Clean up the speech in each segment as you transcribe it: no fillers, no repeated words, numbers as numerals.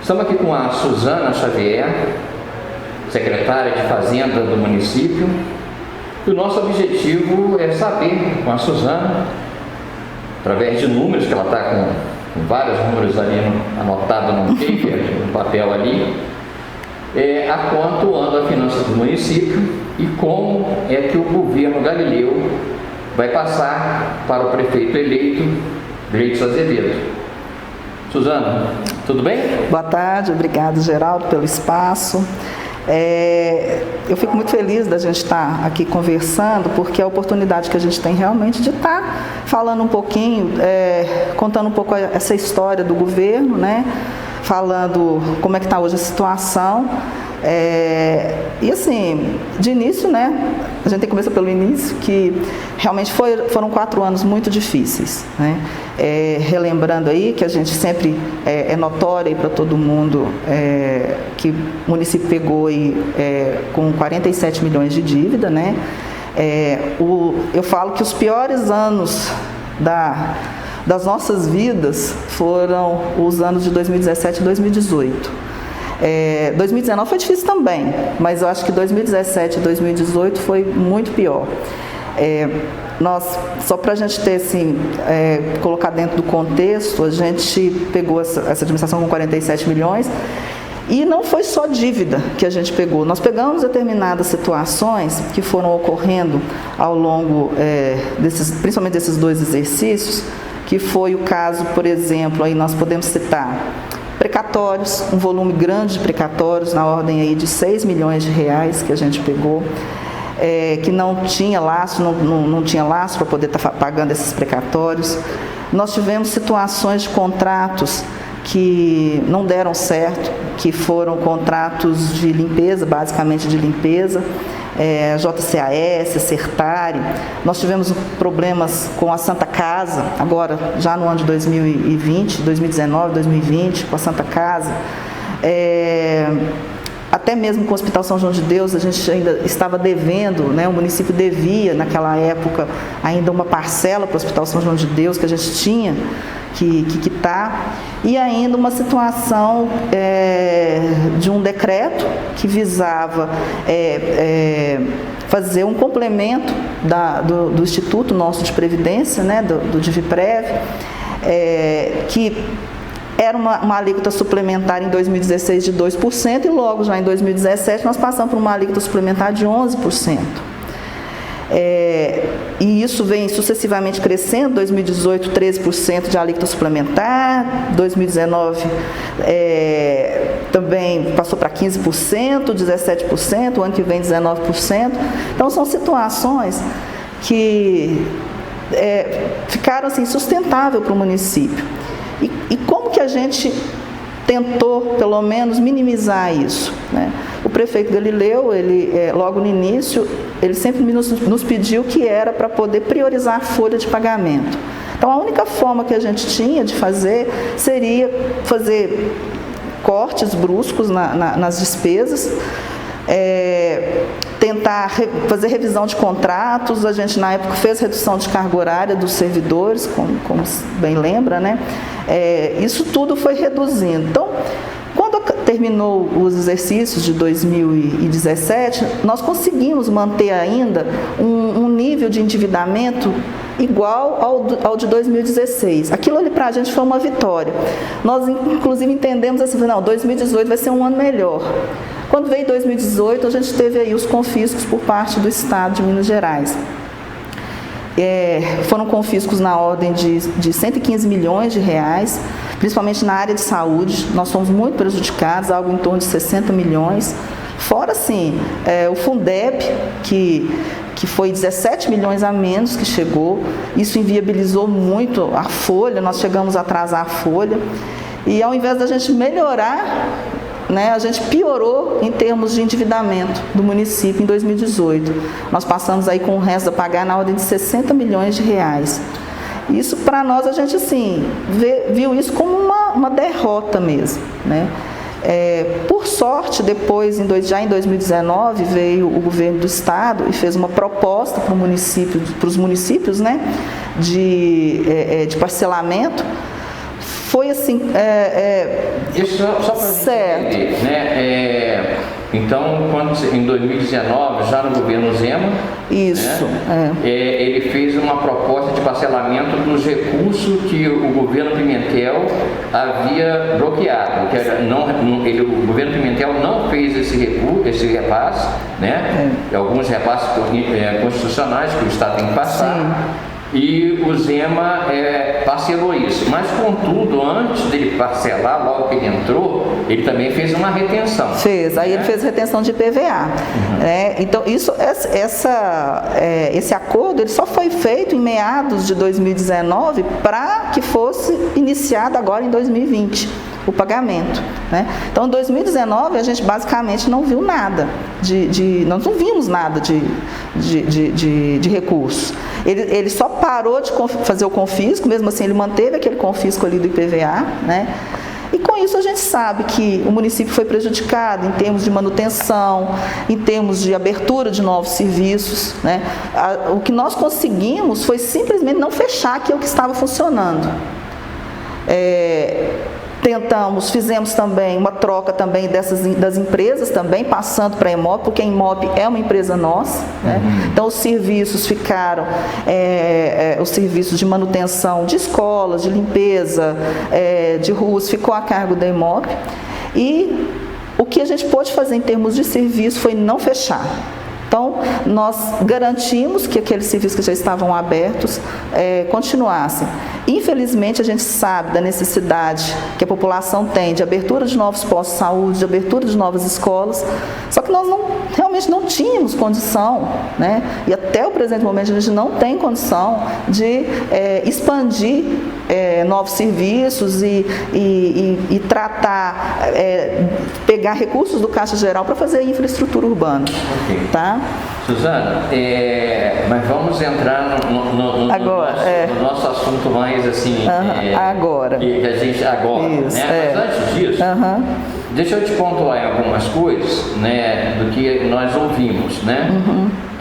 Estamos aqui com a Suzana Xavier, secretária de Fazenda do município. E o nosso objetivo é saber com a Suzana, através de números, que ela está com vários números ali anotados no paper, no papel ali, a quanto anda a finança do município e como é que o governo Galileu vai passar para o prefeito eleito, Gleidson Azevedo. Suzana, tudo bem? Boa tarde, obrigado, Geraldo, pelo espaço. Eu fico muito feliz da gente estar aqui conversando, porque é a oportunidade que a gente tem realmente de estar falando um pouquinho, contando um pouco essa história do governo, né? Falando como é que está hoje a situação. E assim, de início, né, a gente tem que começar pelo início, que realmente foram 4 anos muito difíceis, né? Relembrando aí que a gente sempre é notório para todo mundo que o município pegou aí, com 47 milhões de dívida, né? Eu falo que os piores anos das nossas vidas foram os anos de 2017 e 2018. 2019 foi difícil também, mas eu acho que 2017 e 2018 foi muito pior. Só para a gente ter assim, colocar dentro do contexto, a gente pegou essa administração com 47 milhões e não foi só dívida que a gente pegou. Nós pegamos determinadas situações que foram ocorrendo ao longo, principalmente desses 2 exercícios, que foi o caso, por exemplo, aí nós podemos citar precatórios, um volume grande de precatórios, na ordem aí de 6 milhões de reais que a gente pegou, que não tinha lastro, não tinha lastro para poder estar pagando esses precatórios. Nós tivemos situações de contratos que não deram certo, que foram contratos de limpeza, basicamente de limpeza, JCAS, Certare. Nós tivemos problemas com a Santa Casa, agora já no ano de 2020, 2019, 2020, com a Santa Casa. Até mesmo com o Hospital São João de Deus, a gente ainda estava devendo, né? O município devia, naquela época, ainda uma parcela para o Hospital São João de Deus, que a gente tinha que quitar, e ainda uma situação de um decreto que visava fazer um complemento do Instituto nosso de Previdência, né? do DIVPREV, que era uma alíquota suplementar em 2016 de 2%, e logo já em 2017 nós passamos por uma alíquota suplementar de 11%. E isso vem sucessivamente crescendo, 2018 13% de alíquota suplementar, 2019 também passou para 15%, 17%, o ano que vem 19%. Então são situações que ficaram assim, insustentáveis para o município. E como que a gente tentou, pelo menos, minimizar isso, né? O prefeito Galileu, ele, logo no início, ele sempre nos pediu que era para poder priorizar a folha de pagamento. Então, a única forma que a gente tinha de fazer seria fazer cortes bruscos nas despesas, tentar fazer revisão de contratos. A gente, na época, fez redução de carga horária dos servidores, como bem lembra, né? Isso tudo foi reduzindo. Então, quando terminou os exercícios de 2017, nós conseguimos manter ainda um nível de endividamento igual ao de 2016. Aquilo ali para a gente foi uma vitória. Nós, inclusive, entendemos assim, não, 2018 vai ser um ano melhor. Quando veio 2018, a gente teve aí os confiscos por parte do Estado de Minas Gerais. Foram confiscos na ordem de 115 milhões de reais, principalmente na área de saúde. Nós fomos muito prejudicados, algo em torno de 60 milhões. Fora, assim, o Fundeb, que foi 17 milhões a menos que chegou. Isso inviabilizou muito a folha, nós chegamos a atrasar a folha. E ao invés da gente melhorar, né, a gente piorou em termos de endividamento do município em 2018. Nós passamos aí com o resto a pagar na ordem de 60 milhões de reais. Isso, para nós, a gente assim, viu isso como uma derrota mesmo, né? Por sorte, depois, já em 2019, veio o governo do estado e fez uma proposta para os municípios, né, de parcelamento. foi assim... Isso só para a gente entender, né? Então, em 2019, já no governo Zema, isso, né? Ele fez uma proposta de parcelamento dos recursos que o governo Pimentel havia bloqueado. O governo Pimentel não fez esse repasse, né? Alguns repasses constitucionais que o Estado tem que passar. Sim. E o Zema parcelou isso. Mas, contudo, antes dele parcelar, logo que ele entrou, ele também fez uma retenção. Aí ele fez retenção de IPVA. Então, esse acordo ele só foi feito em meados de 2019 para que fosse iniciado agora em 2020. O pagamento, né? Então, em 2019, a gente basicamente não viu nada, nós não vimos nada de recurso. Ele só parou de fazer o confisco, mesmo assim ele manteve aquele confisco ali do IPVA, né? E com isso a gente sabe que o município foi prejudicado em termos de manutenção, em termos de abertura de novos serviços, né? O que nós conseguimos foi simplesmente não fechar aquilo que estava funcionando. Fizemos também uma troca também das empresas também, passando para a Imop, porque a Imop é uma empresa nossa, né? Então os serviços ficaram, os serviços de manutenção de escolas, de limpeza, de ruas, ficou a cargo da Imop. E o que a gente pôde fazer em termos de serviço foi não fechar. Então, nós garantimos que aqueles serviços que já estavam abertos continuassem. Infelizmente, a gente sabe da necessidade que a população tem de abertura de novos postos de saúde, de abertura de novas escolas, só que nós realmente não tínhamos condição, né? E até o presente momento a gente não tem condição de expandir novos serviços e tratar, pegar recursos do Caixa Geral para fazer infraestrutura urbana. Okay. Tá? Suzana, mas vamos entrar no nosso assunto mais assim... agora. Que a gente agora, isso, né? Mas antes disso, deixa eu te pontuar em algumas coisas, né, do que nós ouvimos, né?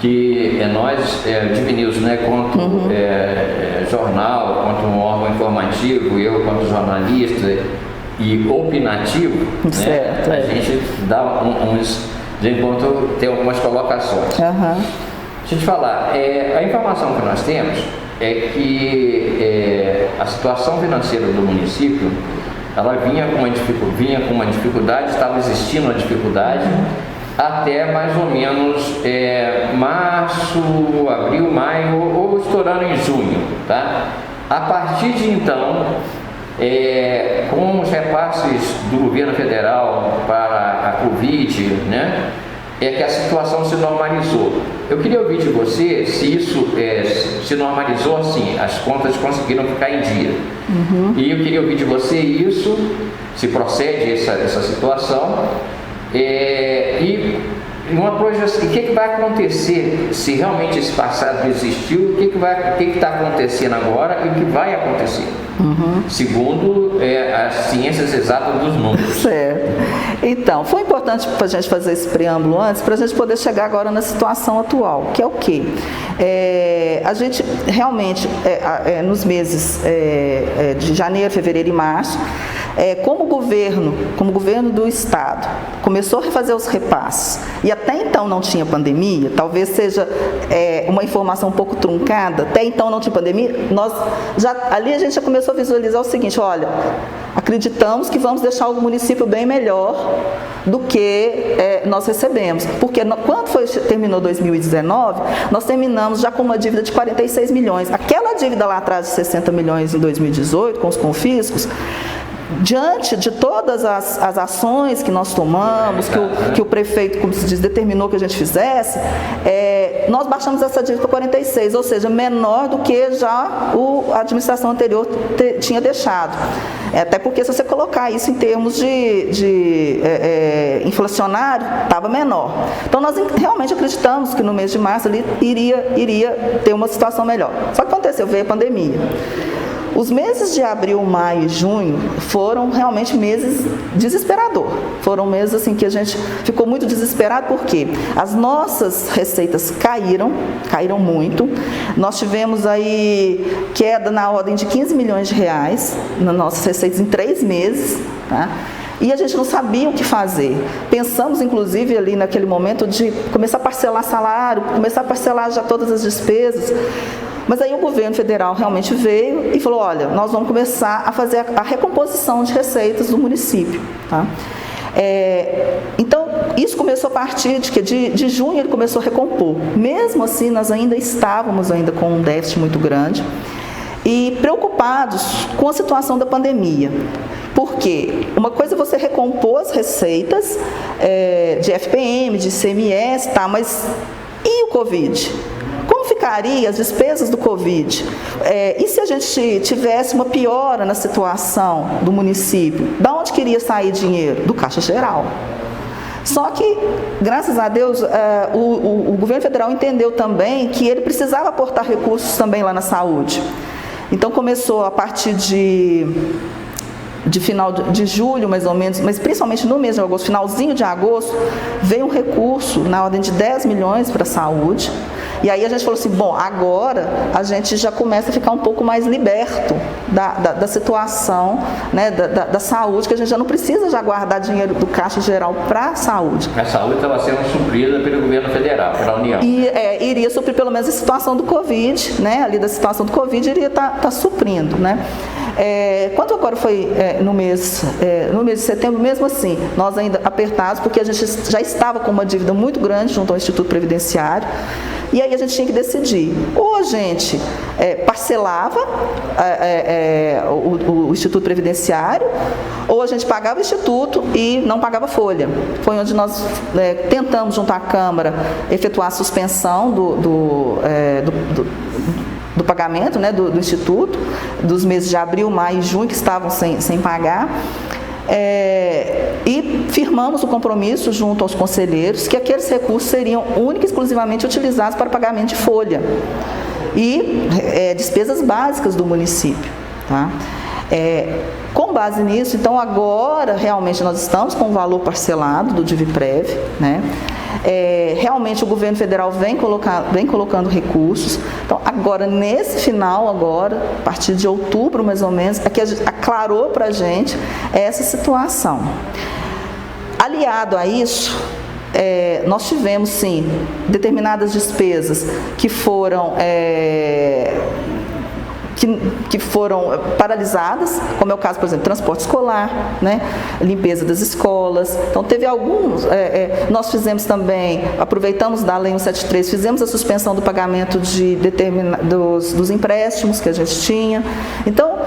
Que nós, Div News, né, quanto jornal, quanto um órgão informativo, eu quanto jornalista e opinativo, certo, né, a gente dá de encontro tem algumas colocações. Deixa eu te falar, a informação que nós temos é que a situação financeira do município, ela vinha com uma dificuldade, estava existindo uma dificuldade até mais ou menos março, abril, maio ou estourando em junho, tá? A partir de então, com os repasses do governo federal para a Covid, né, que a situação se normalizou. Eu queria ouvir de você se isso se normalizou assim, as contas conseguiram ficar em dia. E eu queria ouvir de você isso, se procede essa situação, e uma projeção, o que vai acontecer se realmente esse passado existiu, o que está acontecendo agora e o que vai acontecer, segundo as ciências exatas dos números. Certo. Então, foi importante para a gente fazer esse preâmbulo antes, para a gente poder chegar agora na situação atual, que é o quê? A gente realmente, nos meses de janeiro, fevereiro e março, como governo do Estado, começou a refazer os repasses, e até então não tinha pandemia, talvez seja uma informação um pouco truncada, até então não tinha pandemia, ali a gente já começou a visualizar o seguinte: olha, acreditamos que vamos deixar o município bem melhor do que nós recebemos, porque quando terminou 2019, nós terminamos já com uma dívida de 46 milhões, aquela dívida lá atrás de 60 milhões em 2018, com os confiscos, diante de todas as ações que nós tomamos, que o prefeito, como se diz, determinou que a gente fizesse, nós baixamos essa dívida para 46, ou seja, menor do que já a administração anterior tinha deixado. Até porque, se você colocar isso em termos de inflacionário, estava menor. Então, nós realmente acreditamos que no mês de março ali iria ter uma situação melhor. Só que aconteceu, veio a pandemia. Os meses de abril, maio e junho foram realmente meses desesperadores. Foram meses assim que a gente ficou muito desesperado, porque as nossas receitas caíram muito. Nós tivemos aí queda na ordem de 15 milhões de reais nas nossas receitas em 3 meses, tá? E a gente não sabia o que fazer. Pensamos, inclusive, ali naquele momento de começar a parcelar salário, começar a parcelar já todas as despesas. Mas aí o governo federal realmente veio e falou, olha, nós vamos começar a fazer a recomposição de receitas do município. Tá? Então, isso começou a partir de junho, ele começou a recompor. Mesmo assim, nós ainda estávamos com um déficit muito grande e preocupados com a situação da pandemia. Porque uma coisa é você recompor as receitas de FPM, de ICMS, tá, mas e o Covid? Como ficaria as despesas do Covid? E se a gente tivesse uma piora na situação do município? Da onde queria sair dinheiro? Do Caixa Geral. Só que, graças a Deus, o governo federal entendeu também que ele precisava aportar recursos também lá na saúde. Então começou a partir de final de julho, mais ou menos, mas principalmente no mês de agosto, finalzinho de agosto, veio um recurso na ordem de 10 milhões para a saúde. E aí a gente falou assim, bom, agora a gente já começa a ficar um pouco mais liberto da situação, né, da saúde, que a gente já não precisa já guardar dinheiro do Caixa Geral para a saúde. A saúde estava sendo suprida pelo governo federal, pela União. E iria suprir pelo menos a situação do Covid, né, ali da situação do Covid, iria estar suprindo, né. Quanto agora foi no mês de setembro, mesmo assim, nós ainda apertados, porque a gente já estava com uma dívida muito grande junto ao Instituto Previdenciário, e aí a gente tinha que decidir, ou a gente parcelava o Instituto Previdenciário, ou a gente pagava o Instituto e não pagava folha. Foi onde nós tentamos, junto à Câmara, efetuar a suspensão do pagamento, né, do Instituto, dos meses de abril, maio e junho, que estavam sem pagar. E firmamos o compromisso junto aos conselheiros que aqueles recursos seriam única e exclusivamente utilizados para pagamento de folha e despesas básicas do município. Tá? Com base nisso, então agora realmente nós estamos com o valor parcelado do DIVIPREV, né? Realmente o governo federal vem colocando recursos. Então agora, nesse final, a partir de outubro mais ou menos, é que aclarou para a gente essa situação. Aliado a isso, nós tivemos sim determinadas despesas que foram paralisadas, como é o caso, por exemplo, transporte escolar, né? Limpeza das escolas. Então, teve alguns, nós fizemos também, aproveitamos da Lei 173, fizemos a suspensão do pagamento dos empréstimos que a gente tinha. Então,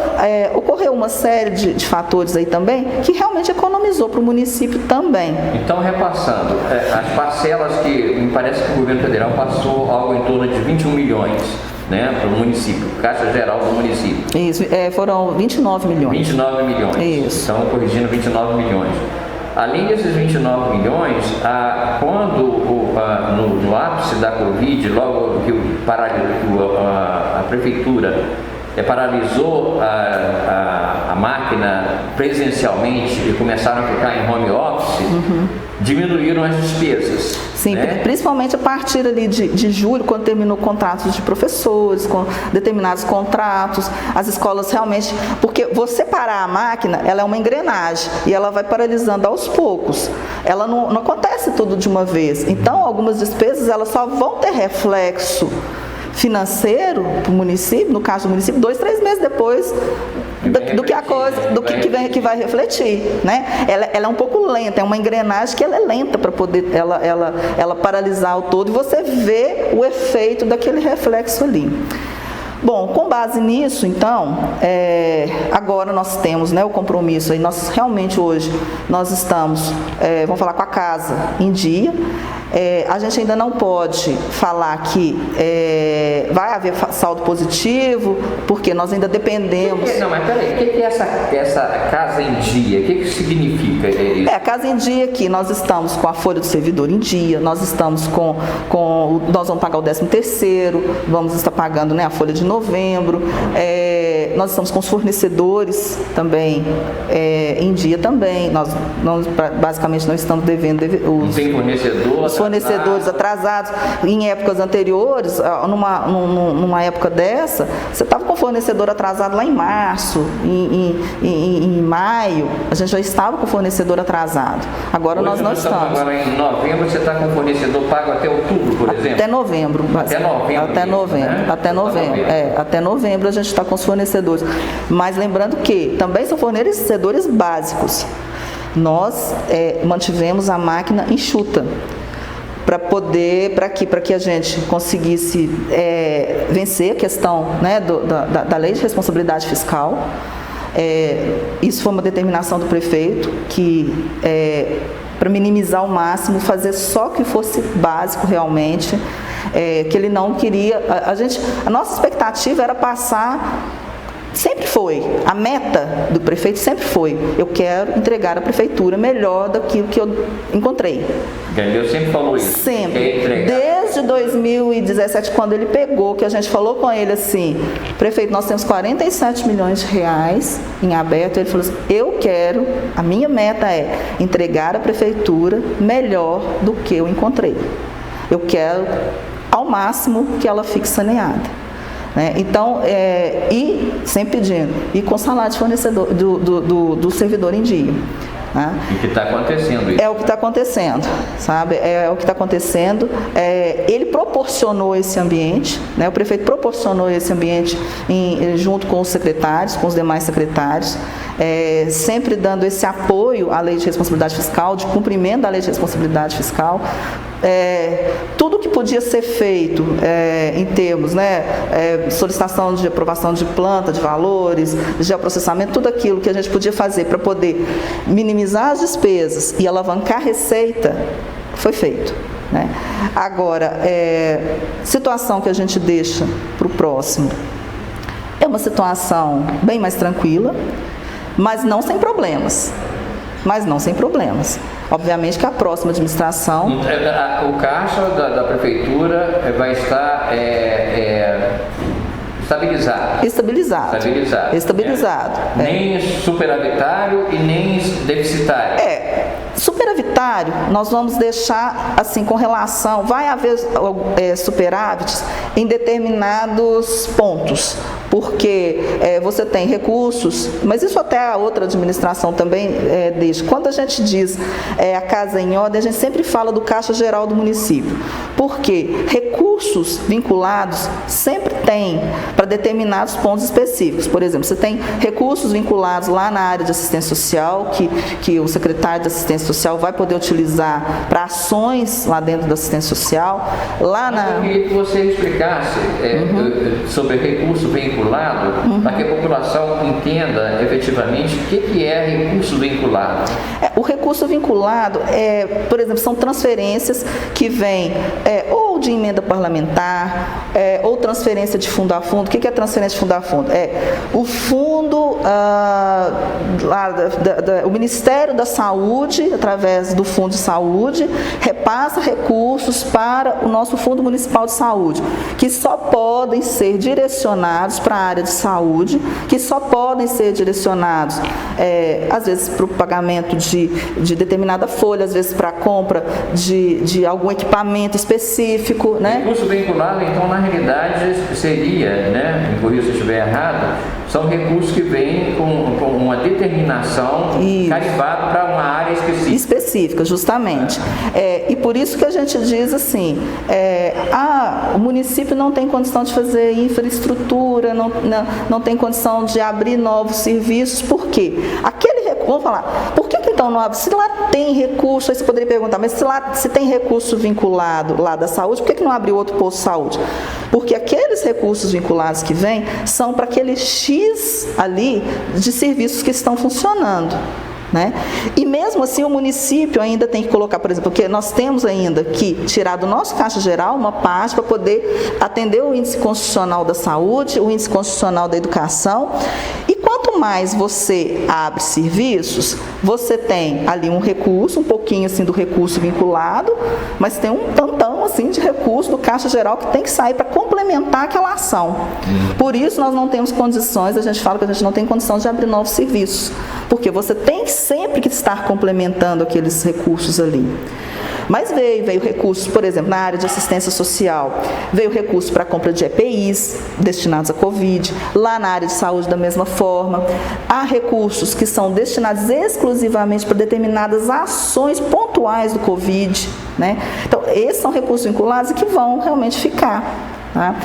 ocorreu uma série de fatores aí também que realmente economizou para o município também. Então, repassando, as parcelas que me parece que o governo federal passou algo em torno de 21 milhões, né, para o município, Caixa Geral do município. Isso, foram 29 milhões. 29 milhões. Isso. Então, corrigindo, 29 milhões. Além desses 29 milhões, quando no ápice da Covid, logo que a prefeitura paralisou a máquina presencialmente e começaram a ficar em home office, diminuíram as despesas. Sim, né? Principalmente a partir ali de julho, quando terminou contratos de professores, com determinados contratos, as escolas realmente... Porque você parar a máquina, ela é uma engrenagem e ela vai paralisando aos poucos. Ela não acontece tudo de uma vez. Então, algumas despesas, elas só vão ter reflexo financeiro para o município, no caso do município, 2, 3 meses depois que vai refletir, né? Ela é um pouco lenta, é uma engrenagem que ela é lenta para poder ela paralisar o todo e você vê o efeito daquele reflexo ali. Bom, com base nisso, então, agora nós temos, né, o compromisso, e nós realmente hoje nós estamos, vamos falar, com a casa em dia. A gente ainda não pode falar que vai haver saldo positivo, porque nós ainda dependemos... Não, mas peraí, o que é essa casa em dia? O que significa isso? A casa em dia aqui, nós estamos com a folha do servidor em dia, nós estamos nós vamos pagar o 13º, vamos estar pagando, né, a folha de novembro, nós estamos com os fornecedores também em dia também, nós basicamente não estamos devendo não tem fornecedor, os fornecedores atrasados. Em épocas anteriores, numa época dessa, você estava com o fornecedor atrasado lá em março, em maio, a gente já estava com o fornecedor atrasado. Agora hoje nós não estamos. Agora em novembro você está com o fornecedor pago até outubro, por exemplo? Até novembro. Até novembro. Até novembro a gente está com os fornecedores. Mas lembrando que também são fornecedores básicos. Nós mantivemos a máquina enxuta para que a gente conseguisse vencer a questão, né, da lei de responsabilidade fiscal. Isso foi uma determinação do prefeito que para minimizar ao máximo, fazer só o que fosse básico realmente, que ele não queria. A nossa expectativa era passar. Sempre foi, a meta do prefeito sempre foi, eu quero entregar à prefeitura melhor daquilo que eu encontrei. Entendeu? Sempre falou isso? Sempre. Desde 2017, quando ele pegou, que a gente falou com ele assim, prefeito, nós temos 47 milhões de reais em aberto, ele falou assim, a minha meta é entregar à prefeitura melhor do que eu encontrei. Eu quero, ao máximo, que ela fique saneada. Então, e sempre pedindo, e com salário de fornecedor, do servidor em dia. E que está acontecendo isso? É o que está acontecendo, sabe? É o que está acontecendo. Ele proporcionou esse ambiente, né? O prefeito proporcionou esse ambiente junto com os secretários, com os demais secretários, sempre dando esse apoio à lei de responsabilidade fiscal, de cumprimento da lei de responsabilidade fiscal. Tudo que podia ser feito em termos, né, solicitação de aprovação de planta, de valores, de geoprocessamento, tudo aquilo que a gente podia fazer para poder minimizar as despesas e alavancar a receita, foi feito. Né? Agora, situação que a gente deixa para o próximo é uma situação bem mais tranquila, mas não sem problemas. Obviamente que a próxima administração... O caixa da prefeitura vai estar estabilizado. Nem superavitário e nem deficitário. Superavitário, nós vamos deixar, assim, com relação... Vai haver superávites em determinados pontos, porque você tem recursos, mas isso até a outra administração também deixa. Quando a gente diz a casa em ordem, a gente sempre fala do caixa geral do município, porque recursos vinculados sempre tem para determinados pontos específicos. Por exemplo, você tem recursos vinculados lá na área de assistência social, que o secretário de assistência social vai poder utilizar para ações lá dentro da assistência social. Eu queria que você explicasse sobre recurso vinculado, para que a população entenda efetivamente o que é recurso vinculado. O recurso vinculado, por exemplo, são transferências que vêm ou de emenda parlamentar, ou transferência de fundo a fundo. O que é transferência de fundo a fundo? O fundo, o Ministério da Saúde, através do Fundo de Saúde, repassa recursos para o nosso Fundo Municipal de Saúde, que só podem ser direcionados para a área de saúde, que só podem ser direcionados, às vezes, para o pagamento de determinada folha, às vezes para a compra de algum equipamento específico. Né? Recurso vinculado, então, na realidade, seria, né, me corrija se eu estiver errado, são recursos que vêm com uma determinação carimbada para uma área específica. Específica, justamente. E por isso que a gente diz assim, o município não tem condição de fazer infraestrutura, não tem condição de abrir novos serviços, por quê? Vamos falar, por que então não abre? Se lá tem recurso, aí você poderia perguntar, mas se tem recurso vinculado lá da saúde, por que não abre outro posto de saúde? Porque aqueles recursos vinculados que vêm são para aquele X ali de serviços que estão funcionando. né? E mesmo assim o município ainda tem que colocar, por exemplo, porque nós temos ainda que tirar do nosso caixa geral uma parte para poder atender o índice constitucional da saúde, o índice constitucional da educação. E quanto mais você abre serviços, você tem ali um recurso, um pouquinho assim do recurso vinculado, mas tem um tantão assim de recurso do caixa geral que tem que sair para complementar aquela ação. Por isso nós não temos condições, a gente fala que a gente não tem condição de abrir novos serviços, porque você tem sempre que estar complementando aqueles recursos ali. Mas veio recursos, por exemplo, na área de assistência social, veio recurso para a compra de EPIs destinados à Covid, lá na área de saúde da mesma forma. Há recursos que são destinados exclusivamente para determinadas ações pontuais do Covid, né? Então, esses são recursos vinculados e que vão realmente ficar. Tá?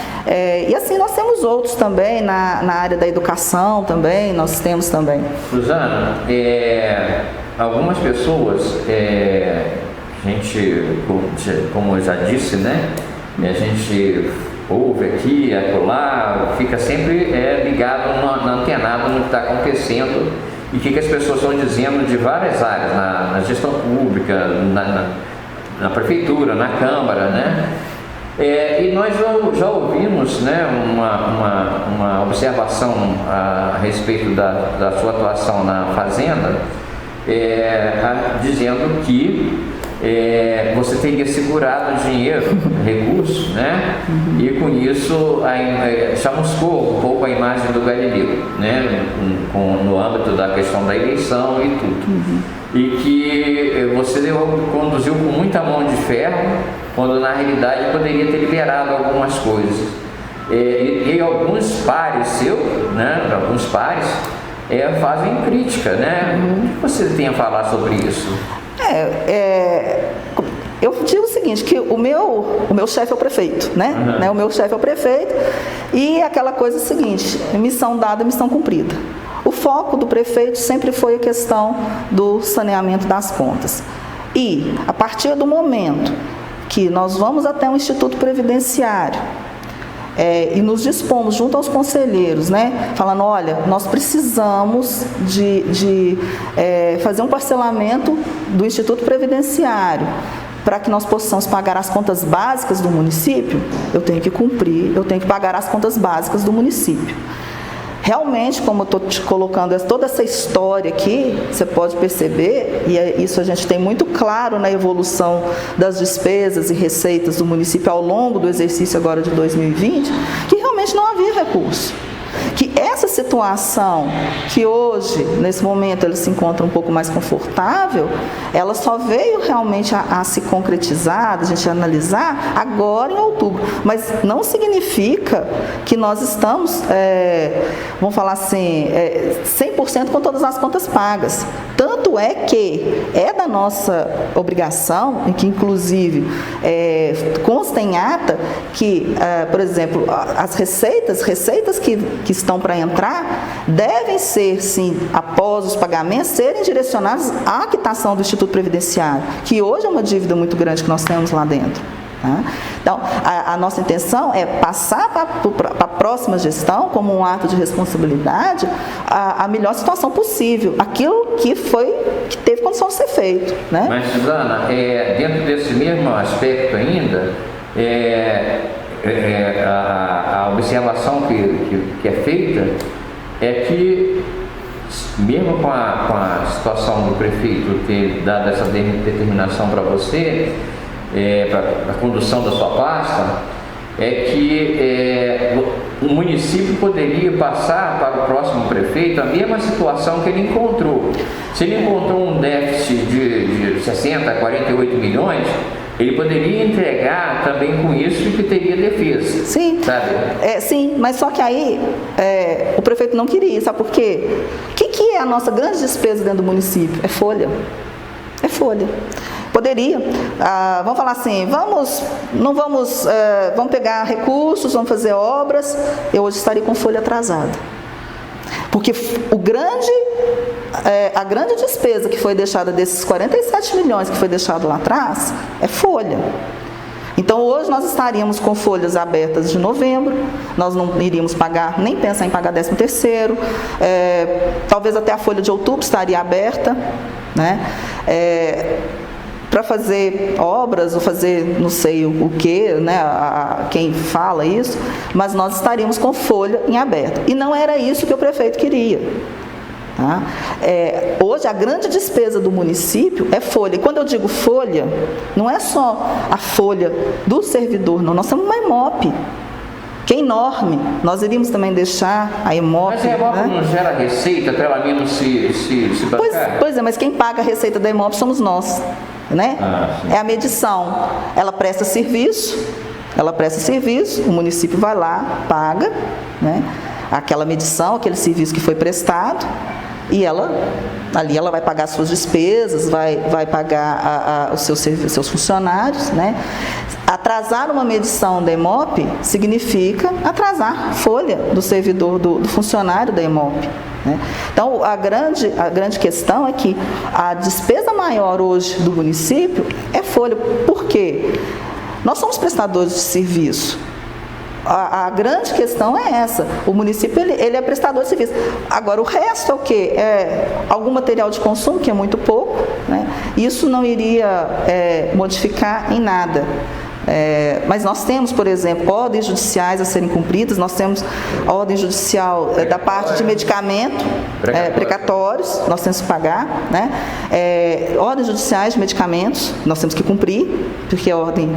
E assim nós temos outros também, na área da educação também, nós temos também. Suzana, algumas pessoas... A gente, como eu já disse, né? A gente ouve aqui, acolá, fica sempre ligado, antenado no que está acontecendo e o que as pessoas estão dizendo de várias áreas, na gestão pública, na prefeitura, na Câmara, né? E nós já ouvimos, né, uma observação a respeito da sua atuação na Fazenda, dizendo que você teria segurado dinheiro, recursos, né? E com isso chamuscou um pouco a imagem do Galileu, né? No âmbito da questão da eleição e tudo. E que você conduziu com muita mão de ferro, quando na realidade poderia ter liberado algumas coisas. E alguns pares seus, né? Alguns pares fazem crítica, né? O que você tem a falar sobre isso? Eu digo o seguinte, que o meu chefe é o prefeito, né? O meu chefe é o prefeito, e aquela coisa seguinte, missão dada, missão cumprida. O foco do prefeito sempre foi a questão do saneamento das contas. E, a partir do momento que nós vamos até um instituto previdenciário, e nos dispomos junto aos conselheiros, né, falando, olha, nós precisamos de fazer um parcelamento do Instituto Previdenciário para que nós possamos pagar as contas básicas do município, eu tenho que cumprir, eu tenho que pagar as contas básicas do município. Realmente, como eu estou te colocando toda essa história aqui, você pode perceber, e isso a gente tem muito claro na evolução das despesas e receitas do município ao longo do exercício agora de 2020, que realmente não havia recurso. Que essa situação, que hoje, nesse momento, ela se encontra um pouco mais confortável, ela só veio realmente a se concretizar, a gente analisar agora em outubro. Mas não significa que nós estamos, vamos falar assim, 100% com todas as contas pagas. Tanto é que é da nossa obrigação, e que inclusive consta em ata, que, por exemplo, as receitas que estão para entrar, devem ser, sim, após os pagamentos, serem direcionados à quitação do Instituto Previdenciário, que hoje é uma dívida muito grande que nós temos lá dentro. Tá? Então, a nossa intenção é passar para a próxima gestão, como um ato de responsabilidade, a melhor situação possível, aquilo que teve condição de ser feito. Né? Mas, Suzana, dentro desse mesmo aspecto ainda, a observação que é feita é que, mesmo com a situação do prefeito ter dado essa determinação para você, para a condução da sua pasta, é que o município poderia passar para o próximo prefeito a mesma situação que ele encontrou. Se ele encontrou um déficit de 60 a 48 milhões, ele poderia entregar também com isso e que teria defesa. Sim, sabe? Sim, mas só que aí o prefeito não queria, sabe por quê? O que é a nossa grande despesa dentro do município? É folha. É folha. Poderia, vamos falar assim, vamos pegar recursos, vamos fazer obras, eu hoje estaria com folha atrasada. Porque a grande despesa que foi deixada desses 47 milhões que foi deixado lá atrás é folha. Então hoje nós estaríamos com folhas abertas de novembro, nós não iríamos pagar, nem pensar em pagar 13º, talvez até a folha de outubro estaria aberta, né? Para fazer obras ou fazer não sei o que, né, quem fala isso, mas nós estaríamos com folha em aberto. E não era isso que o prefeito queria. Tá? Hoje a grande despesa do município é folha. E quando eu digo folha, não é só a folha do servidor, não. Nós temos uma EMOP, que é enorme. Nós iríamos também deixar a EMOP. Mas a EMOP, né, não gera receita para ela mesmo se bancar? Pois é, mas quem paga a receita da EMOP somos nós. Né? É a medição. Ela presta serviço, o município vai lá, paga, né, aquela medição, aquele serviço que foi prestado, e ali ela vai pagar suas despesas, vai pagar os seus funcionários, né? Atrasar uma medição da EMOP significa atrasar a folha do servidor, do funcionário da EMOP. Né? Então, a grande questão é que a despesa maior hoje do município é folha. Por quê? Nós somos prestadores de serviço. A grande questão é essa. O município ele é prestador de serviço. Agora, o resto é o quê? É algum material de consumo, que é muito pouco, né? Isso não iria modificar em nada. Mas nós temos, por exemplo, ordens judiciais a serem cumpridas, nós temos ordem judicial da parte de medicamento, precatórios, nós temos que pagar, né? Ordens judiciais de medicamentos, nós temos que cumprir, porque a ordem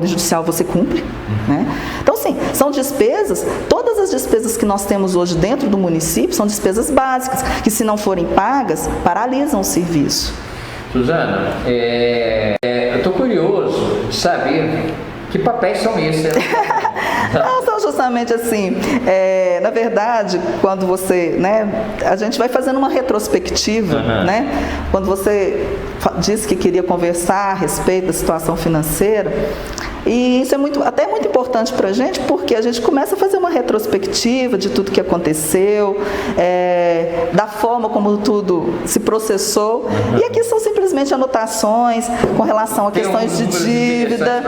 judicial você cumpre, né? Então, sim, são despesas, todas as despesas que nós temos hoje dentro do município são despesas básicas, que se não forem pagas, paralisam o serviço. Suzana, eu estou curioso de saber que papéis são esses. Não, são justamente assim, na verdade, quando você, né, a gente vai fazendo uma retrospectiva, né, quando você disse que queria conversar a respeito da situação financeira, e isso é até muito importante para a gente, porque a gente começa a fazer uma retrospectiva de tudo que aconteceu, da forma como tudo se processou, e aqui são simplesmente anotações com relação a questões de dívida,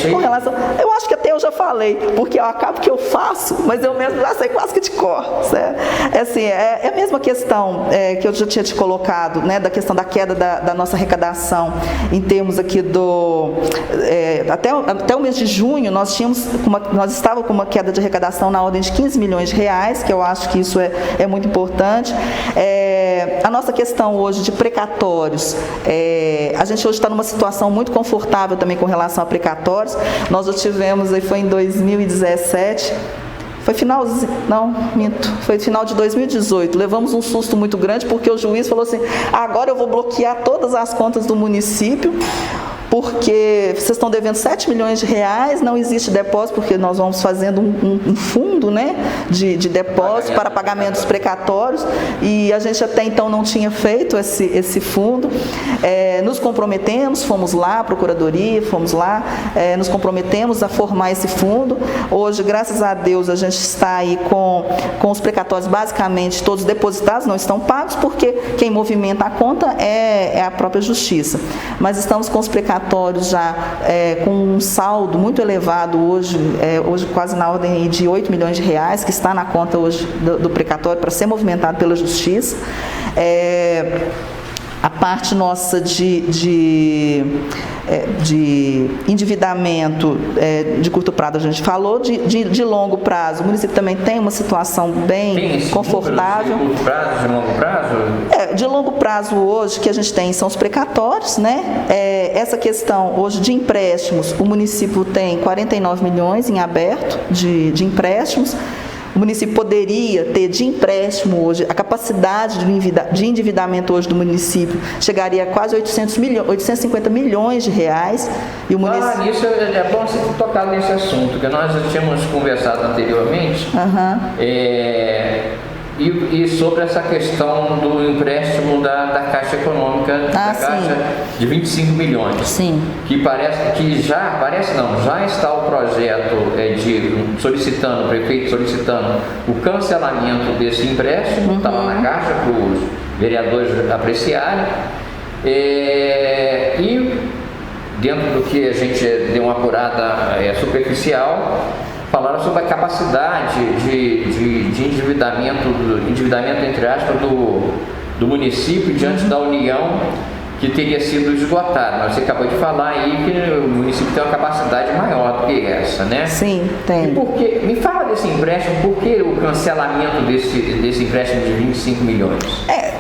com relação, eu acho que até eu já falei, porque eu acabo que eu faço, mas eu mesmo já sei quase que de cor, certo? Assim, é a mesma questão que eu já tinha te colocado, né, da questão da queda da nossa arrecadação, em termos aqui até o mês de junho, nós estávamos com uma queda de arrecadação na ordem de 15 milhões de reais, que eu acho que isso é muito importante. A nossa questão hoje de precatórios, a gente hoje está numa situação muito confortável também com relação a precatórios. Nós já tivemos, aí foi em 2017, foi final de 2018, levamos um susto muito grande, porque o juiz falou assim, agora eu vou bloquear todas as contas do município, porque vocês estão devendo 7 milhões de reais, não existe depósito, porque nós vamos fazendo um fundo, né, de depósito para pagamentos precatórios, e a gente até então não tinha feito esse fundo. Nos comprometemos, fomos lá, a Procuradoria, nos comprometemos a formar esse fundo. Hoje, graças a Deus, a gente está aí com os precatórios basicamente todos depositados, não estão pagos, porque quem movimenta a conta é a própria Justiça. Mas estamos com os precatórios já com um saldo muito elevado hoje quase na ordem aí de 8 milhões de reais, que está na conta hoje do precatório para ser movimentado pela Justiça. A parte nossa de endividamento de curto prazo, a gente falou, de longo prazo. O município também tem uma situação bem confortável. De curto prazo, de longo prazo? De longo prazo hoje, que a gente tem são os precatórios, né? Essa questão hoje de empréstimos, o município tem 49 milhões em aberto de empréstimos. O município poderia ter de empréstimo hoje, a capacidade de endividamento hoje do município chegaria a quase 850 milhões de reais. E o município... Nisso é bom você tocar nesse assunto, que nós já tínhamos conversado anteriormente. E sobre essa questão do empréstimo da Caixa Econômica, Caixa de 25 milhões. Sim. Que já está o projeto o prefeito solicitando o cancelamento desse empréstimo, está lá na Caixa para os vereadores apreciarem. E dentro do que a gente deu uma apurada superficial, falaram sobre a capacidade de endividamento entre aspas, do município diante da União, que teria sido esgotado. Mas você acabou de falar aí que o município tem uma capacidade maior do que essa, né? Sim, tem. E por que, me fala desse empréstimo, por que o cancelamento desse empréstimo de 25 milhões?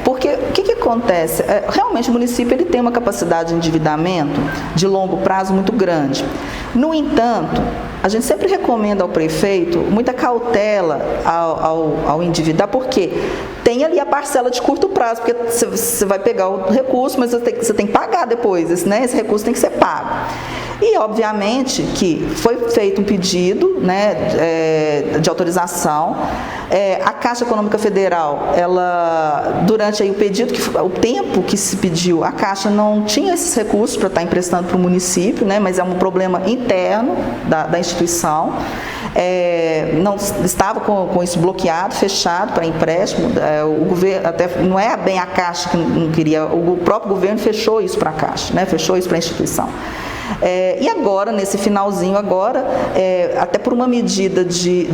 Porque o que acontece? Realmente o município ele tem uma capacidade de endividamento de longo prazo muito grande. No entanto, a gente sempre recomenda ao prefeito muita cautela ao endividar, porque tem ali a parcela de curto prazo, porque você vai pegar o recurso, mas você tem que pagar depois, né? Esse recurso tem que ser pago. E, obviamente, que foi feito um pedido, né, de autorização. A Caixa Econômica Federal, ela, durante aí o tempo que se pediu, a Caixa não tinha esses recursos para estar emprestando para o município, né, mas é um problema interno da instituição. Não estava com isso bloqueado, fechado para empréstimo. O governo, até não é bem a Caixa que não queria, o próprio governo fechou isso para a Caixa, né, fechou isso para a instituição. E agora, nesse finalzinho agora, até por uma medida de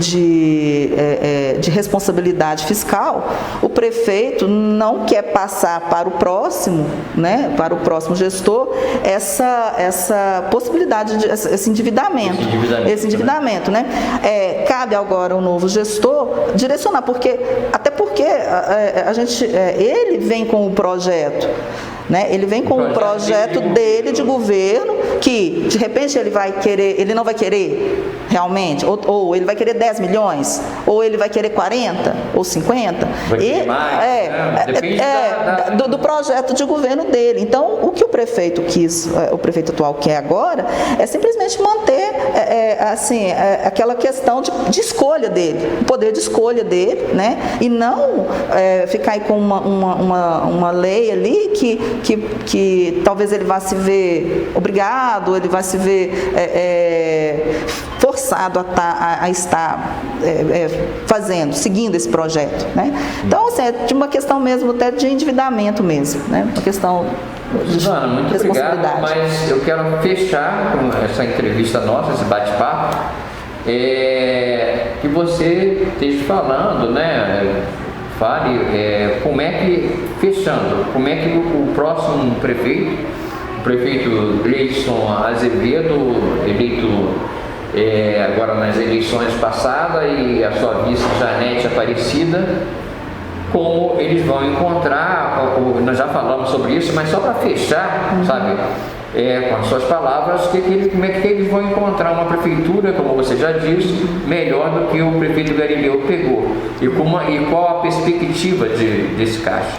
responsabilidade fiscal, o prefeito não quer passar para o próximo, né, para o próximo gestor, essa possibilidade, esse endividamento. Né? Cabe agora ao novo gestor direcionar, até porque ele vem com o projeto. Né? Ele vem com um projeto dele de governo que, de repente, ele não vai querer realmente, ou ele vai querer 10 milhões, ou ele vai querer 40, ou 50. Vai querer mais, depende do projeto de governo dele. Então, o que o prefeito quis, o prefeito atual quer agora, é simplesmente manter aquela questão de escolha dele, o poder de escolha dele, né? E não ficar aí com uma lei ali que talvez ele vá se ver obrigado, ele vai se ver forçado a estar seguindo esse projeto, né? Então, assim, é de uma questão mesmo até de endividamento mesmo, né? Uma questão de Suzana, muito obrigado, mas eu quero fechar com essa entrevista nossa, esse bate-papo, que você esteja falando, né? Fale, como é que o próximo prefeito, o prefeito Gleison Azevedo, eleito agora nas eleições passadas, e a sua vice Janete Aparecida, como eles vão encontrar, nós já falamos sobre isso, mas só para fechar, sabe, com as suas palavras, como é que eles vão encontrar uma prefeitura, como você já disse, melhor do que o prefeito Galileu pegou, e qual a perspectiva desse caixa?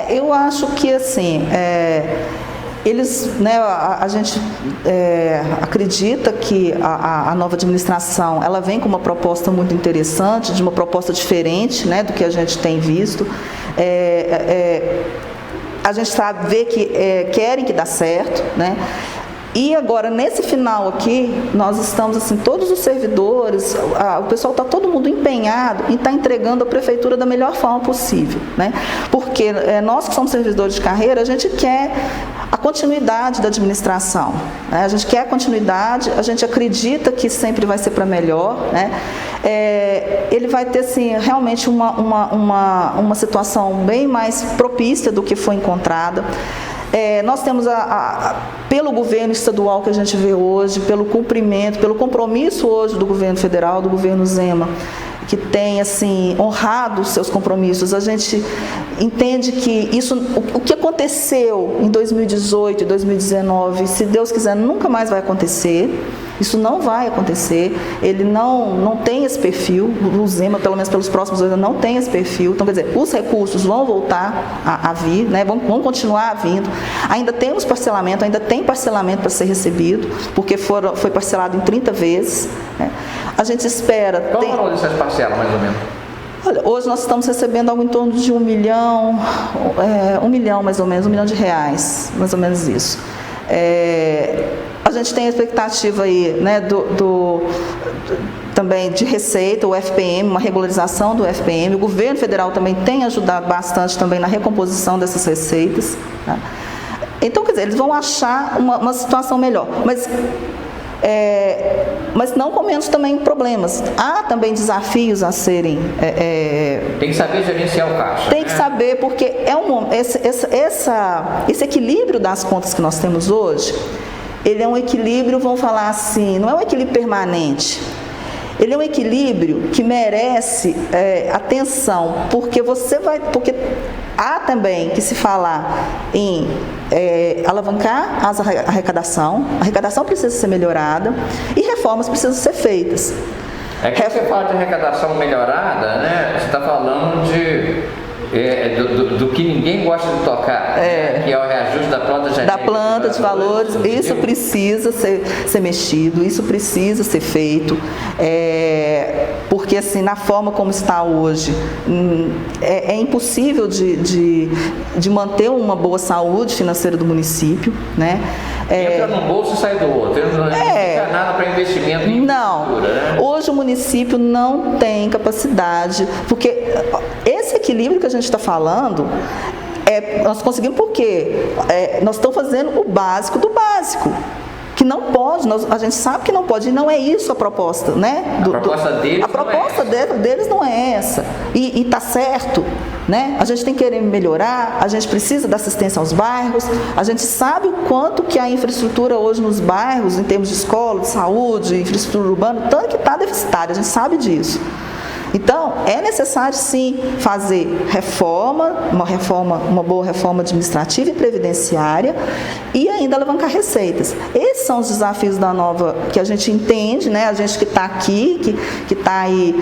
Eu acho que assim, eles, né, a gente acredita que a nova administração, ela vem com uma proposta muito interessante, de uma proposta diferente, né, do que a gente tem visto. A gente vê que querem que dá certo, né? E agora, nesse final aqui, nós estamos, assim, todos os servidores, o pessoal está todo mundo empenhado em estar entregando a prefeitura da melhor forma possível, né? Porque nós que somos servidores de carreira, a gente quer a continuidade da administração, né? A gente quer a continuidade, a gente acredita que sempre vai ser para melhor, né? Ele vai ter, assim, realmente uma situação bem mais propícia do que foi encontrada. Nós temos, pelo governo estadual que a gente vê hoje, pelo cumprimento, pelo compromisso hoje do governo federal, do governo Zema, que tem, assim, honrado os seus compromissos, a gente entende que o que aconteceu em 2018 e 2019, se Deus quiser, nunca mais vai acontecer. Isso não vai acontecer, ele não tem esse perfil, o Zema, pelo menos pelos próximos anos, não tem esse perfil. Então, quer dizer, os recursos vão voltar a vir, né? vão continuar vindo. Ainda temos parcelamento, ainda tem parcelamento para ser recebido, porque foi parcelado em 30 vezes. Né? A gente espera... Qual o valor dessas parcelas, mais ou menos? Olha, hoje nós estamos recebendo algo em torno de 1 milhão, mais ou menos, R$1 milhão, mais ou menos isso. A gente tem a expectativa aí, né, também de receita, o FPM, uma regularização do FPM. O governo federal também tem ajudado bastante também na recomposição dessas receitas. Tá? Então, quer dizer, eles vão achar uma situação melhor, mas não com menos também problemas. Há também desafios a serem... tem que saber gerenciar o caixa. Tem que saber, porque esse equilíbrio das contas que nós temos hoje, ele é um equilíbrio, vamos falar assim, não é um equilíbrio permanente. Ele é um equilíbrio que merece atenção, porque há também que se falar em alavancar a arrecadação precisa ser melhorada e reformas precisam ser feitas. É que você fala de arrecadação melhorada, né? Você está falando do que ninguém gosta de tocar, que é o reajuste da planta genérica. Da planta de valores, isso precisa ser mexido, isso precisa ser feito, porque assim, na forma como está hoje, é impossível de manter uma boa saúde financeira do município, né? Entra num bolso e sai do outro, não fica nada para investimento em infraestrutura, né? Hoje o município não tem capacidade, porque esse equilíbrio que a gente está falando, nós conseguimos porque nós estamos fazendo o básico do básico, que não pode, a gente sabe que não pode, e não é isso a proposta, né? A proposta deles não é essa, e está certo, né? A gente tem que querer melhorar, a gente precisa da assistência aos bairros, a gente sabe o quanto que a infraestrutura hoje nos bairros, em termos de escola, de saúde, infraestrutura urbana, tanto que está deficitária, a gente sabe disso. Então, é necessário sim fazer uma boa reforma administrativa e previdenciária e ainda alavancar receitas. Esses são os desafios da nova, que a gente entende, né? A gente que está aqui, que está aí,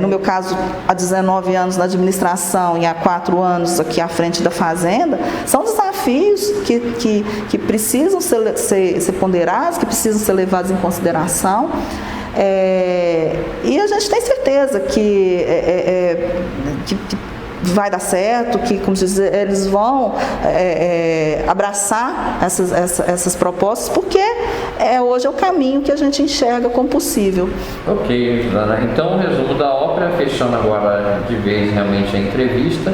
no meu caso, há 19 anos na administração e há 4 anos aqui à frente da Fazenda, são desafios que precisam ser ponderados, que precisam ser levados em consideração. E a gente tem certeza que vai dar certo, que, como dizer, eles vão abraçar essas propostas, porque hoje é o caminho que a gente enxerga como possível. Ok, Ana. Então, o resumo da ópera, fechando agora de vez realmente a entrevista,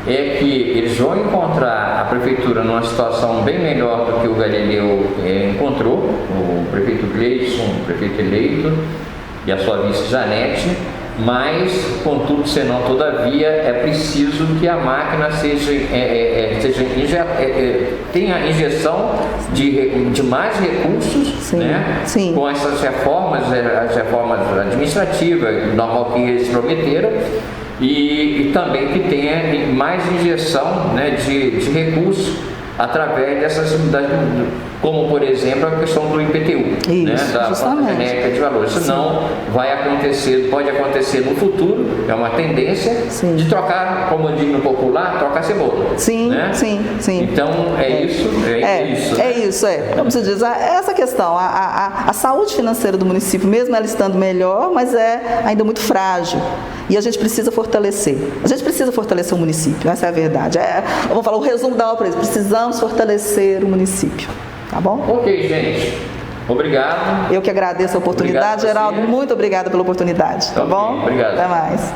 é que eles vão encontrar a prefeitura numa situação bem melhor do que o Galileu encontrou, o prefeito Gleison, o prefeito eleito, e a sua vice Janete, mas, contudo, senão, todavia, é preciso que a máquina tenha injeção de mais recursos, sim, né? Sim. Com essas reformas, as reformas administrativas, normal que eles prometeram, e também que tenha mais injeção, né, de recursos através dessas unidades, como por exemplo a questão do IPTU, isso, né, da planta genérica de valores. Senão pode acontecer no futuro, é uma tendência, sim, de trocar, como diz no popular, trocar cebola. Sim, né? sim. Então isso. Como se diz, essa questão, a saúde financeira do município, mesmo ela estando melhor, mas é ainda muito frágil. E a gente precisa fortalecer. A gente precisa fortalecer o município, essa é a verdade. Vamos falar o resumo da obra, precisamos fortalecer o município. Tá bom? Ok, gente. Obrigado. Eu que agradeço a oportunidade, Geraldo. Muito obrigada pela oportunidade. Tá bom? Obrigado. Até mais.